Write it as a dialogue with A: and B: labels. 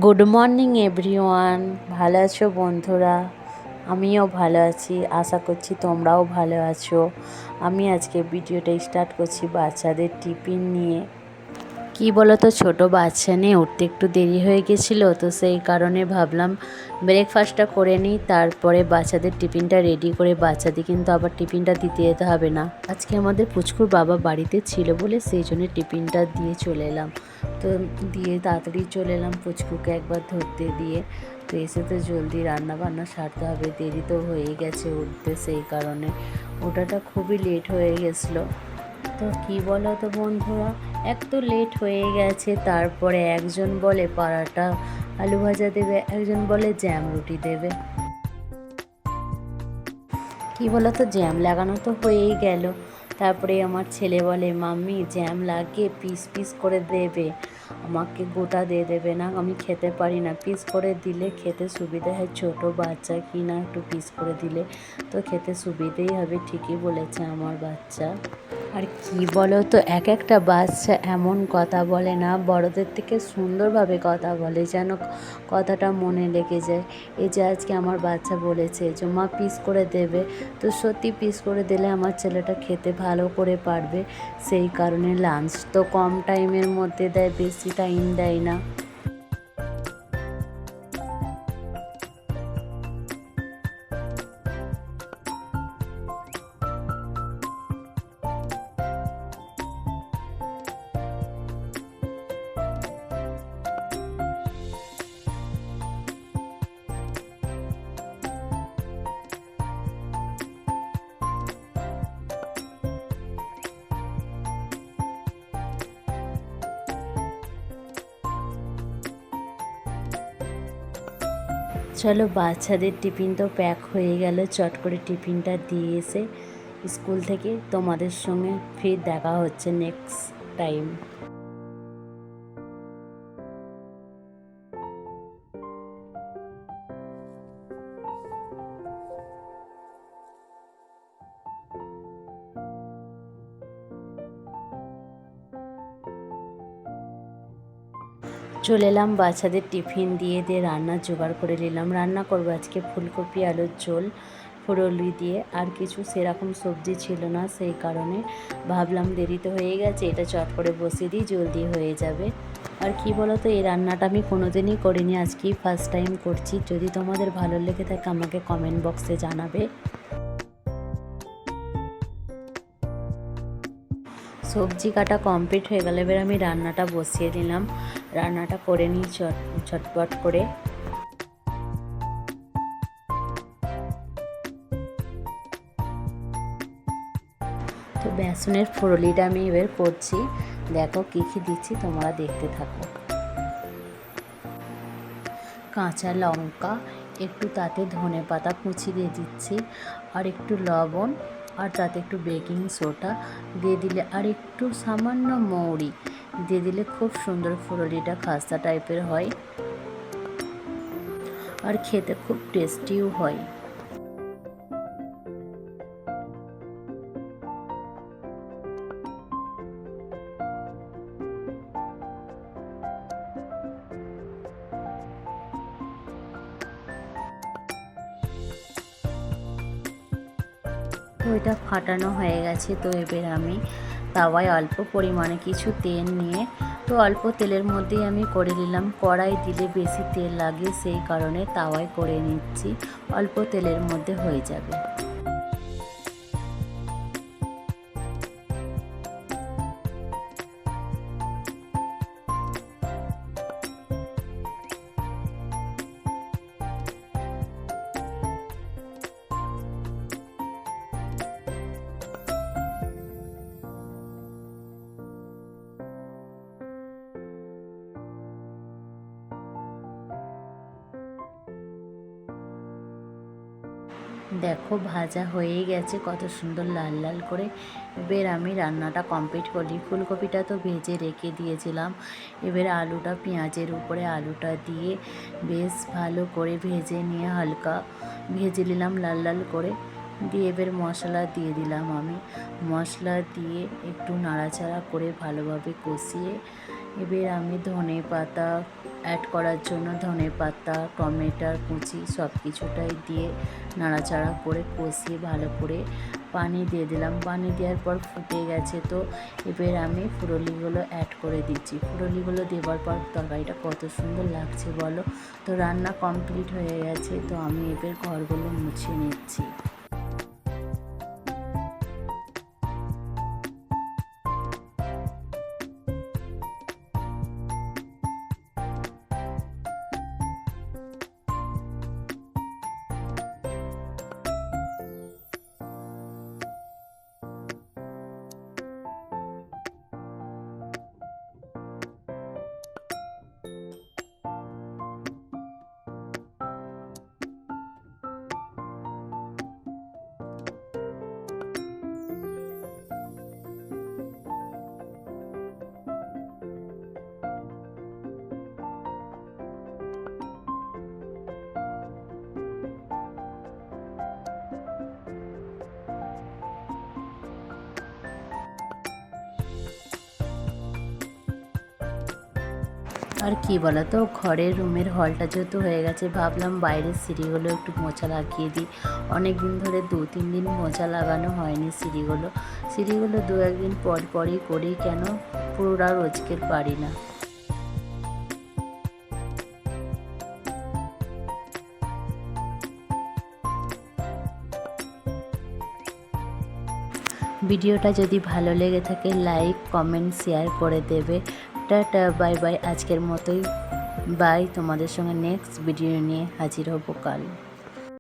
A: Good morning everyone. ভালো আছো বন্ধুরা? আমিও ভালো আছি, আশা করছি তোমরাও ভালো আছো। আমি আজকে ভিডিওটা স্টার্ট করছি বাচ্চাদের টিফিন নিয়ে। কি বলো তো, ছোটো বাচ্চা নিয়ে উঠতে একটু দেরি হয়ে গেছিলো, তো সেই কারণে ভাবলাম ব্রেকফাস্টটা করে নিই, তারপরে বাচ্চাদের টিফিনটা রেডি করে বাচ্চাদের কিন্তু আবার টিফিনটা দিতে যেতে হবে না। আজকে আমাদের পুচকুর বাবা বাড়িতে ছিল বলে সেই জন্য টিফিনটা দিয়ে চলে এলাম। তো দিয়ে তাড়াতাড়ি চলে এলাম পুচকুকে একবার ধরতে দিয়ে। তো এসে তো জলদি রান্না বান্না সারতে হবে, দেরি তো হয়েই গেছে উঠতে, সেই কারণে ওঠাটা খুবই লেট হয়ে গেছিলো। তো কি বলো তো বন্ধুরা, এক তো লেট হয়ে গেছে, তারপরে একজন বলে পরাটা আলু ভাজা দেবে, একজন বলে জ্যাম রুটি দেবে। কি বলো তো, জ্যাম লাগানো তো হয়েই গেল। তারপরে আমার ছেলে বলে মাম্মি জ্যাম লাগিয়ে পিস পিস করে দেবে, আমাকে গোটা দিয়ে দেবে না, আমি খেতে পারি না, পিস করে দিলে খেতে সুবিধা হয়, ছোটো বাচ্চা কি না, একটু পিস করে দিলে তো খেতে সুবিধেই হবে। ঠিকই বলেছে আমার বাচ্চা। আর কি বলো তো, এক একটা বাচ্চা এমন কথা বলে না, বড়দের থেকে সুন্দরভাবে কথা বলে, যেন কথাটা মনে লেগে যায়। এই যে আজকে আমার বাচ্চা বলেছে যে মা পিস করে দেবে, তো সত্যি পিস করে দিলে আমার ছেলেটা খেতে ভালো করে পারবে। সেই কারণে লাঞ্চ তো কম টাইমের মধ্যে দেয়, বেশি টাইম দেয় না। চলো বাচ্চাদের টিফিন তো প্যাক হয়ে গেল, চট করে টিফিনটা দিয়ে এসে স্কুল থেকে তোমাদের সঙ্গে ফির দেখা হচ্ছে নেক্সট টাইম। চলে এলাম বাচ্চাদের টিফিন দিয়ে রান্নার জোগাড় করে নিলাম। রান্না করবো আজকে ফুলকপি আলুর ঝোল ফুরলি দিয়ে, আর কিছু সেরকম সবজি ছিল না, সেই কারণে ভাবলাম দেরি তো হয়ে গেছে, এটা চট করে বসিয়ে দিই, জলদি হয়ে যাবে। আর কি বলো তো, এই রান্নাটা আমি কোনোদিনই করিনি, আজকেই ফার্স্ট টাইম করছি। যদি তোমাদের ভালো লেগে থাকে আমাকে কমেন্ট বক্সে জানাবে। সবজি কাটা কমপ্লিট হয়ে গেলে এবার আমি রান্নাটা বসিয়ে দিলাম। রান্নাটা করে নিই ঝটপট করে। তো বেসনের ফুরলিটা আমি এবার করছি, দেখো কী কী দিচ্ছি তোমরা দেখতে থাকো। কাঁচা লঙ্কা, একটু তাতে ধনে পাতা কুচি দিয়ে দিচ্ছি, আর একটু লবণ, আর তাতে একটু বেকিং সোডা দিয়ে দিলে, আর একটু সামান্য মৌরি দিয়ে দিলে খুব সুন্দর ফুরলিটা খাস্তা টাইপের হয়, আর খেতে খুব টেস্টিও হয়। তো এটা ফাটানো হয়ে গেছে, তো এবার আমি তাওয়ায় অল্প পরিমাণে কিছু তেল নিয়ে, তো অল্প তেলের মধ্যেই আমি করে নিলাম। কড়াই দিলে বেশি তেল লাগে, সেই কারণে তাওয়ায় করে নিচ্ছি, অল্প তেলের মধ্যে হয়ে যাবে। দেখো ভাজা হয়েই গেছে কত সুন্দর লাল লাল করে। এবার আমি রান্নাটা কমপ্লিট করি। ফুলকপিটা তো ভেজে রেখে দিয়েছিলাম, এবার আলুটা পেঁয়াজের উপরে আলুটা দিয়ে বেশ ভালো করে ভেজে নিয়ে হালকা ভেজে নিলাম লাল লাল করে, দিয়ে এবার মশলা দিয়ে দিলাম। আমি মশলা দিয়ে একটু নাড়াচাড়া করে ভালোভাবে কষিয়ে এবার আমি ধনে পাতা অ্যাড করার জন্য ধনেপাতা, টমেটোর কুচি সব কিছুটাই দিয়ে নাড়াচাড়া করে কষিয়ে ভালো করে পানি দিয়ে দিলাম। পানি দেওয়ার পর ফুটে গেছে, তো এবার আমি ফুরুলিগুলো অ্যাড করে দিচ্ছি। ফুরুলিগুলো দেওয়ার পর তরকারিটা কত সুন্দর লাগছে বলো। তো রান্না কমপ্লিট হয়ে গেছে, তো আমি এবার ঘরগুলো মুছে নিচ্ছি। আর কি বলো তো, ঘরের রুমের হলটা যেহেতু হয়ে গেছে, ভাবলাম বাইরের সিঁড়িগুলো একটু মোছা লাগিয়ে দিই। অনেক দিন ধরে 2-3 দিন মোছা লাগানো হয়নি সিঁড়িগুলো 2-1 দিন পর পরই করি, কেন পুরোটা রোজকের পারি না। ভিডিওটা যদি ভালো লেগে থাকে লাইক, কমেন্ট, শেয়ার করে দেবে। টাটা, বাই বাই, আজকের মতোই বাই। তোমাদের সঙ্গে নেক্সট ভিডিও নিয়ে হাজির হব কাল।